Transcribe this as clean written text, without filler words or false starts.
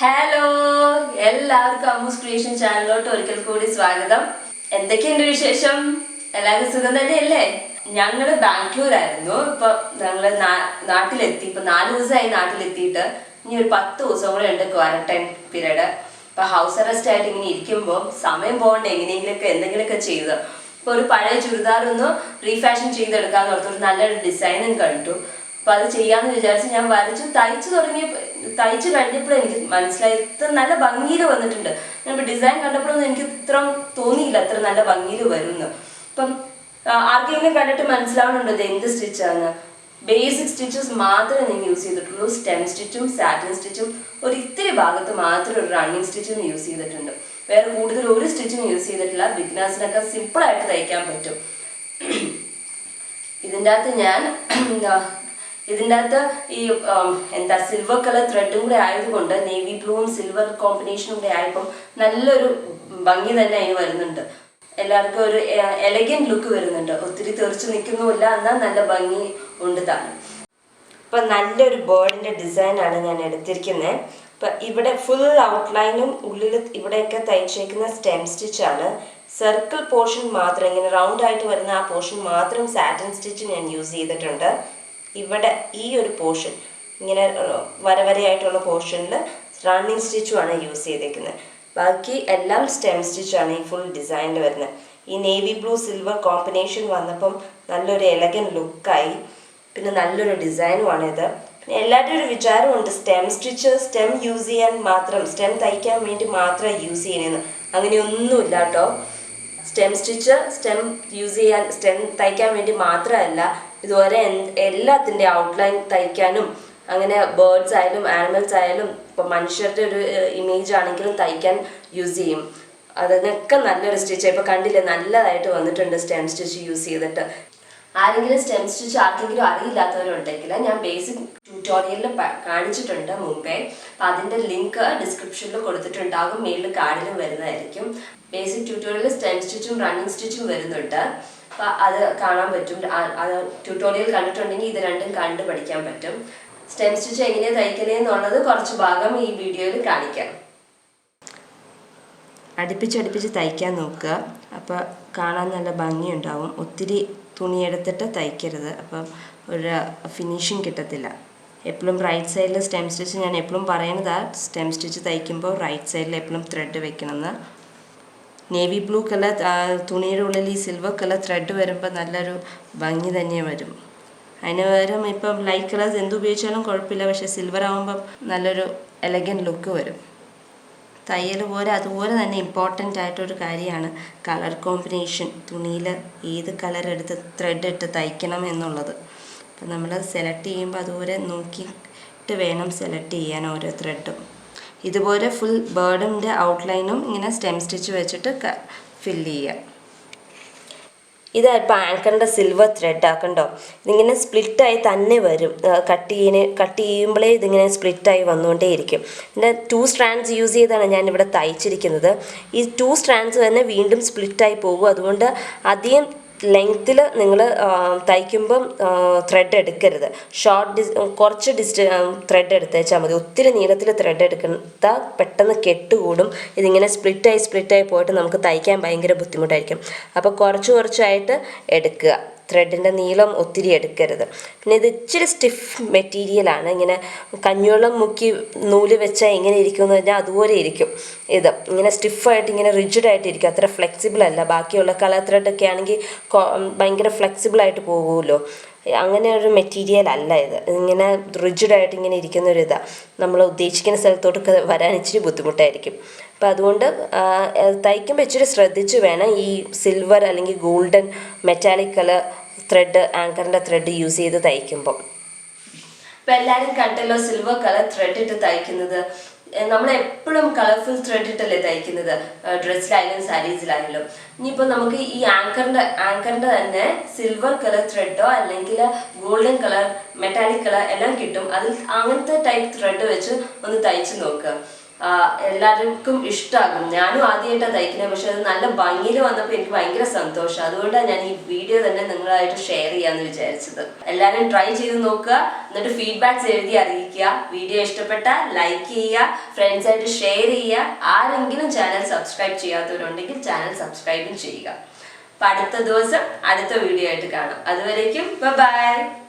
Hello, എല്ലാവർക്കും അമ്മൂസ് creation ചാനലിലോട്ട് ഒരിക്കൽ കൂടി സ്വാഗതം. എന്തൊക്കെയുണ്ട് വിശേഷം? എല്ലാവർക്കും സുഖം തന്നെയല്ലേ? ഞങ്ങള് ബാംഗ്ലൂരായിരുന്നു. ഇപ്പൊ ഞങ്ങള് നാട്ടിലെത്തി. ഇപ്പൊ 4 ദിവസമായി നാട്ടിലെത്തിയിട്ട്. ഇനി ഒരു 10 ദിവസം കൂടെ ഉണ്ട് ക്വാറന്റൈൻ പീരീഡ്. ഇപ്പൊ ഹൗസ് അറസ്റ്റ് ആയിട്ട് ഇങ്ങനെ ഇരിക്കുമ്പോൾ സമയം പോകണ്ടേ, എങ്ങനെയെങ്കിലൊക്കെ എന്തെങ്കിലുമൊക്കെ ചെയ്ത്. ഇപ്പൊ ഒരു പഴയ ചുരിദാർ ഒന്ന് റീഫാഷൻ ചെയ്തെടുക്കാന്ന് ഓർത്തൊരു നല്ലൊരു ഡിസൈനും കണ്ടു. അപ്പൊ അത് ചെയ്യാന്ന് വിചാരിച്ച് ഞാൻ തയ്ച്ചു കഴിഞ്ഞപ്പോഴും എനിക്ക് മനസ്സിലായി ഇത്ര നല്ല ഭംഗിയിൽ വന്നിട്ടുണ്ട്. ഞാൻ ഡിസൈൻ കണ്ടപ്പോഴൊന്നും എനിക്ക് ഇത്ര തോന്നിയില്ല അത്ര നല്ല ഭംഗിയിൽ വരുന്നു. അപ്പം ആർക്കെങ്കിലും കണ്ടിട്ട് മനസ്സിലാവുന്നുണ്ടോ ഇത് എന്ത് സ്റ്റിച്ചാണ്? ബേസിക് സ്റ്റിച്ചസ് മാത്രമേ ഞാൻ യൂസ് ചെയ്തിട്ടുള്ളൂ. സ്റ്റെം സ്റ്റിച്ചും സാറ്റിൻ സ്റ്റിച്ചും ഒരു ഇത്തിരി ഭാഗത്ത് മാത്രം ഒരു റണ്ണിങ് സ്റ്റിച്ചും യൂസ് ചെയ്തിട്ടുണ്ട്. വേറെ കൂടുതൽ ഒരു സ്റ്റിച്ചും യൂസ് ചെയ്തിട്ടില്ല. ബിഗിനേഴ്സിനൊക്കെ സിമ്പിളായിട്ട് തയ്ക്കാൻ പറ്റും. ഇതിൻ്റെ അകത്ത് ഈ സിൽവർ കളർ ത്രെഡും കൂടെ ആയതുകൊണ്ട്, നേവി ബ്ലൂവും സിൽവർ കോമ്പിനേഷനും കൂടെ ആയപ്പോൾ നല്ലൊരു ഭംഗി തന്നെ അതിന് വരുന്നുണ്ട്. എല്ലാവർക്കും ഒരു എലഗന്റ് ലുക്ക് വരുന്നുണ്ട്. ഒത്തിരി തെറിച്ച് നിൽക്കുന്നുമില്ല, എന്നാൽ നല്ല ഭംഗി ഉണ്ട് താനും. ഇപ്പം നല്ലൊരു ബേർഡിൻ്റെ ഡിസൈനാണ് ഞാൻ എടുത്തിരിക്കുന്നത്. ഇപ്പം ഇവിടെ ഫുൾ ഔട്ട്ലൈനും ഉള്ളിൽ ഇവിടെയൊക്കെ തയ്ച്ചേക്കുന്ന സ്റ്റെം സ്റ്റിച്ചാണ്. സർക്കിൾ പോർഷൻ മാത്രം, ഇങ്ങനെ റൗണ്ട് ആയിട്ട് വരുന്ന ആ പോർഷൻ മാത്രം സാറ്റിൻ സ്റ്റിച്ച് ഞാൻ യൂസ് ചെയ്തിട്ടുണ്ട്. ഇവിടെ ഈ ഒരു പോർഷൻ ഇങ്ങനെ വരവരയായിട്ടുള്ള പോർഷനിൽ റണ്ണിങ് സ്റ്റിച്ചുമാണ് യൂസ് ചെയ്തേക്കുന്നത്. ബാക്കി എല്ലാം സ്റ്റെം സ്റ്റിച്ചാണ് ഈ ഫുൾ ഡിസൈനിൽ വരുന്നത്. ഈ നേവി ബ്ലൂ സിൽവർ കോമ്പിനേഷൻ വന്നപ്പം നല്ലൊരു എലഗൻ ലുക്കായി. പിന്നെ നല്ലൊരു ഡിസൈനുമാണ് ഇത്. പിന്നെ എല്ലാവരുടെയും ഒരു വിചാരമുണ്ട് സ്റ്റെം യൂസ് ചെയ്യാൻ മാത്രം, സ്റ്റെം തയ്ക്കാൻ വേണ്ടി മാത്രം യൂസ് ചെയ്യണമെന്ന്. അങ്ങനെയൊന്നുമില്ല കേട്ടോ. സ്റ്റെം തയ്ക്കാൻ വേണ്ടി മാത്രമല്ല, ഇതുവരെ എല്ലാത്തിൻ്റെ ഔട്ട്ലൈൻ തയ്ക്കാനും, അങ്ങനെ ബേർഡ്സ് ആയാലും ആനിമൽസ് ആയാലും ഇപ്പം മനുഷ്യരുടെ ഒരു ഇമേജ് ആണെങ്കിലും തയ്ക്കാൻ യൂസ് ചെയ്യും. അതിനൊക്കെ നല്ലൊരു സ്റ്റിച്ച്. ഇപ്പോൾ കണ്ടില്ലേ, നല്ലതായിട്ട് വന്നിട്ടുണ്ട് സ്റ്റെം സ്റ്റിച്ച് യൂസ് ചെയ്തിട്ട്. ആരെങ്കിലും സ്റ്റെം സ്റ്റിച്ച് ആർക്കെങ്കിലും അറിയില്ലാത്തവരുണ്ടെങ്കിൽ ഞാൻ ബേസിക് ട്യൂട്ടോറിയലിൽ കാണിച്ചിട്ടുണ്ട് മുമ്പേ. അപ്പം അതിൻ്റെ ലിങ്ക് ഡിസ്ക്രിപ്ഷനിൽ കൊടുത്തിട്ടുണ്ടാകും, മെയിലിൽ കാർഡിലും വരുന്നതായിരിക്കും. ബേസിക് ട്യൂട്ടോറിയലിൽ സ്റ്റെം സ്റ്റിച്ചും റണ്ണിങ് സ്റ്റിച്ചും വരുന്നുണ്ട്. അപ്പം അത് കാണാൻ പറ്റും. അത് ട്യൂട്ടോറിയൽ കണ്ടിട്ടുണ്ടെങ്കിൽ ഇത് രണ്ടും കണ്ട് പഠിക്കാൻ പറ്റും. സ്റ്റെം സ്റ്റിച്ച് എങ്ങനെയാണ് തയ്ക്കലെന്നുള്ളത് കുറച്ച് ഭാഗം ഈ വീഡിയോയിൽ കാണിക്കാം. അടുപ്പിച്ചടുപ്പിച്ച് തയ്ക്കാൻ നോക്കുക, അപ്പോൾ കാണാൻ നല്ല ഭംഗിയുണ്ടാവും. ഒത്തിരി തുണിയെടുത്തിട്ട് തയ്ക്കരുത്, അപ്പം ഒരു ഫിനിഷിങ് കിട്ടത്തില്ല. എപ്പോഴും റൈറ്റ് സൈഡിൽ സ്റ്റെം സ്റ്റിച്ച്, ഞാൻ എപ്പോഴും പറയുന്നതാണ് സ്റ്റെം സ്റ്റിച്ച് തയ്ക്കുമ്പോൾ റൈറ്റ് സൈഡിൽ എപ്പോഴും ത്രെഡ് വെക്കണമെന്ന്. നേവി ബ്ലൂ കളർ തുണിയുടെ ഉള്ളിൽ ഈ സിൽവർ കളർ ത്രെഡ് വരുമ്പോൾ നല്ലൊരു ഭംഗി തന്നെ വരും. അതിന് പകരം ഇപ്പം ലൈറ്റ് കളേഴ്സ് എന്തുപയോഗിച്ചാലും കുഴപ്പമില്ല, പക്ഷേ സിൽവർ ആകുമ്പം നല്ലൊരു എലഗൻ ലുക്ക് വരും. തയ്യൽ പോലെ അതുപോലെ തന്നെ ഇമ്പോർട്ടൻ്റ് ആയിട്ടൊരു കാര്യമാണ് കളർ കോമ്പിനേഷൻ. തുണിയിൽ ഏത് കളർ എടുത്ത് ത്രെഡ് ഇട്ട് തയ്ക്കണം എന്നുള്ളത്. അപ്പം നമ്മൾ സെലക്ട് ചെയ്യുമ്പോൾ അതുപോലെ നോക്കിയിട്ട് വേണം സെലക്ട് ചെയ്യാൻ ഓരോ ത്രെഡും. ഇതുപോലെ ഫുൾ ബേർഡിൻ്റെ ഔട്ട്ലൈനും ഇങ്ങനെ സ്റ്റെം സ്റ്റിച്ച് വെച്ചിട്ട് ഫില്ല് ചെയ്യുക. ഇതായിപ്പോൾ ആങ്കറിൻ്റെ സിൽവർ ത്രെഡ് ആക്കണ്ടോ, ഇതിങ്ങനെ സ്പ്ലിറ്റായി തന്നെ വരും. കട്ട് ചെയ്യുമ്പോഴേ ഇതിങ്ങനെ സ്പ്ലിറ്റായി വന്നുകൊണ്ടേ ഇരിക്കും. പിന്നെ 2 സ്ട്രാൻഡ്സ് യൂസ് ചെയ്താണ് ഞാനിവിടെ തയ്ച്ചിരിക്കുന്നത്. ഈ 2 സ്ട്രാൻഡ്സ് തന്നെ വീണ്ടും സ്പ്ലിറ്റായി പോകും. അതുകൊണ്ട് അധികം ലെങ്ത്തിൽ നിങ്ങൾ തയ്ക്കുമ്പം ത്രെഡ് എടുക്കരുത്. കുറച്ച് ത്രെഡ് എടുത്തേച്ചാൽ മതി. ഒത്തിരി നീളത്തിൽ ത്രെഡ് എടുത്താൽ പെട്ടെന്ന് കെട്ടുകൂടും. ഇതിങ്ങനെ സ്പ്ലിറ്റായി പോയിട്ട് നമുക്ക് തയ്ക്കാൻ ഭയങ്കര ബുദ്ധിമുട്ടായിരിക്കും. അപ്പോൾ കുറച്ചായിട്ട് എടുക്കുക. ത്രെഡിൻ്റെ നീളം ഒത്തിരി എടുക്കരുത്. പിന്നെ ഇത് ഇച്ചിരി സ്റ്റിഫ് മെറ്റീരിയലാണ്. ഇങ്ങനെ കഞ്ഞിവെള്ളം മുക്കി നൂല് വെച്ചാൽ എങ്ങനെ ഇരിക്കുമെന്ന് പറഞ്ഞാൽ അതുപോലെ ഇരിക്കും. ഇത് ഇങ്ങനെ സ്റ്റിഫായിട്ട് ഇങ്ങനെ റിജിഡായിട്ട് ഇരിക്കും. അത്ര ഫ്ലെക്സിബിൾ അല്ല. ബാക്കിയുള്ള കളർ ത്രെഡൊക്കെ ആണെങ്കിൽ ഭയങ്കര ഫ്ലെക്സിബിളായിട്ട് പോകുമല്ലോ. അങ്ങനെ ഒരു മെറ്റീരിയൽ അല്ല ഇത്. ഇങ്ങനെ റിജിഡായിട്ട് ഇങ്ങനെ ഇരിക്കുന്ന ഒരു ഇതാണ്. നമ്മൾ ഉദ്ദേശിക്കുന്ന സ്ഥലത്തോട്ടൊക്കെ വരാൻ ഇച്ചിരി ബുദ്ധിമുട്ടായിരിക്കും. അപ്പം അതുകൊണ്ട് തയ്ക്കുമ്പോൾ ഇച്ചിരി ശ്രദ്ധിച്ച് വേണം ഈ സിൽവർ അല്ലെങ്കിൽ ഗോൾഡൻ മെറ്റാലിക് കളർ ത്രെഡ്, ആങ്കറിൻ്റെ ത്രെഡ് യൂസ് ചെയ്ത് തയ്ക്കുമ്പം. ഇപ്പം എല്ലാവരും കണ്ടല്ലോ സിൽവർ കളർ ത്രെഡ് ഇട്ട് തയ്ക്കുന്നത്. നമ്മളെപ്പോഴും കളർഫുൾ ത്രെഡ് ഇട്ടല്ലേ തയ്ക്കുന്നത്, ഡ്രസ്സിലായാലും സാരീസിലായാലും. ഇനിയിപ്പോൾ നമുക്ക് ഈ ആങ്കറിൻ്റെ തന്നെ സിൽവർ കളർ ത്രെഡോ അല്ലെങ്കിൽ ഗോൾഡൻ കളർ മെറ്റാലിക് കളർ എല്ലാം കിട്ടും. അങ്ങനത്തെ ടൈപ്പ് ത്രെഡ് വെച്ച് ഒന്ന് തയ്ച്ച് നോക്കുക. എല്ലാവർക്കും ഇഷ്ടമാകും. ഞാനും ആദ്യമായിട്ടാണ് തയ്ക്കുന്നത്, പക്ഷെ അത് നല്ല ഭംഗിയിൽ വന്നപ്പോൾ എനിക്ക് ഭയങ്കര സന്തോഷം. അതുകൊണ്ടാണ് ഞാൻ ഈ വീഡിയോ തന്നെ നിങ്ങളായിട്ട് ഷെയർ ചെയ്യാമെന്ന് വിചാരിച്ചത്. എല്ലാവരും ട്രൈ ചെയ്ത് നോക്കുക, എന്നിട്ട് ഫീഡ്ബാക്ക്സ് എഴുതി അറിയിക്കുക. വീഡിയോ ഇഷ്ടപ്പെട്ടാൽ ലൈക്ക് ചെയ്യുക, ഫ്രണ്ട്സായിട്ട് ഷെയർ ചെയ്യുക. ആരെങ്കിലും ചാനൽ സബ്സ്ക്രൈബ് ചെയ്യാത്തവരുണ്ടെങ്കിൽ ചാനൽ സബ്സ്ക്രൈബും ചെയ്യുക. അപ്പം അടുത്ത ദിവസം അടുത്ത വീഡിയോ ആയിട്ട് കാണാം. അതുവരേക്കും ബൈ.